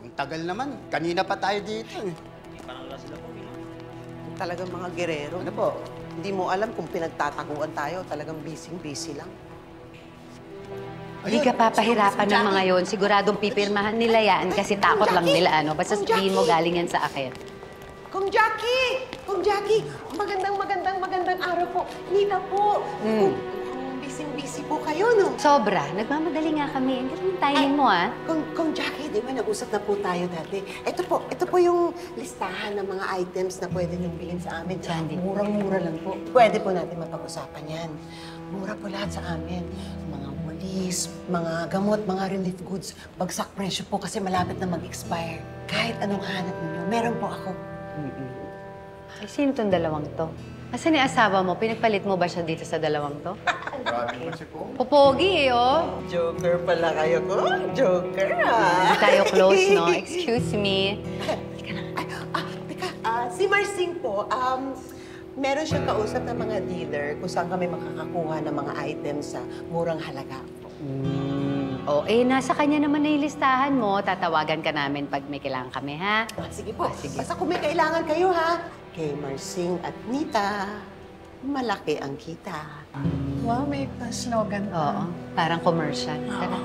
Ang tagal naman. Kanina pa tayo dito eh. Parang wala sila po. Talagang mga gerero. Ano po? Hindi mo alam kung pinagtataguan tayo. Talagang busy-busy lang. Hindi ka papahirapan ng mga yon. Siguradong pipirmahan nila yan kasi takot lang nila, ano? Basta sabihin mo galing yan sa akin. Kung Jackie! Kung Jackie! Magandang araw po. Nita po. Kung busy po kayo, no? Sobra. Nagmamadali nga kami. Ang galing timing mo, ah. Kung Jackie, di ba nag-usap na po tayo dati? Ito po yung listahan ng mga items na pwede niyong bilhin sa amin. Sandy. Murang-mura lang po. Pwede po natin mapag-usapan yan. Mura po lahat sa amin. Mga walis, mga gamot, mga relief goods. Bagsak presyo po kasi malapit na mag-expire. Kahit anong hanap ninyo, meron po ako. Ay, sino tong dalawang to? Kasi ni asawa mo, pinagpalit mo ba siya dito sa dalawang to? Grabe kasi po. Popogi, eh, oh. Joker pala kayo ko. Joker, Hindi tayo close, no? Excuse me. Teka, si Marcing po, meron siyang kausap ng mga dealer kung saan kami makakakuha ng mga items sa murang halaga. Oh, nasa kanya naman na yung listahan mo. Tatawagan ka namin pag may kailangan kami, ha? Sige po. Sige. Basta kung may kailangan kayo, ha? Kay Marcing at Nita, malaki ang kita. Wow, may slogan. Oo, parang commercial. Tara.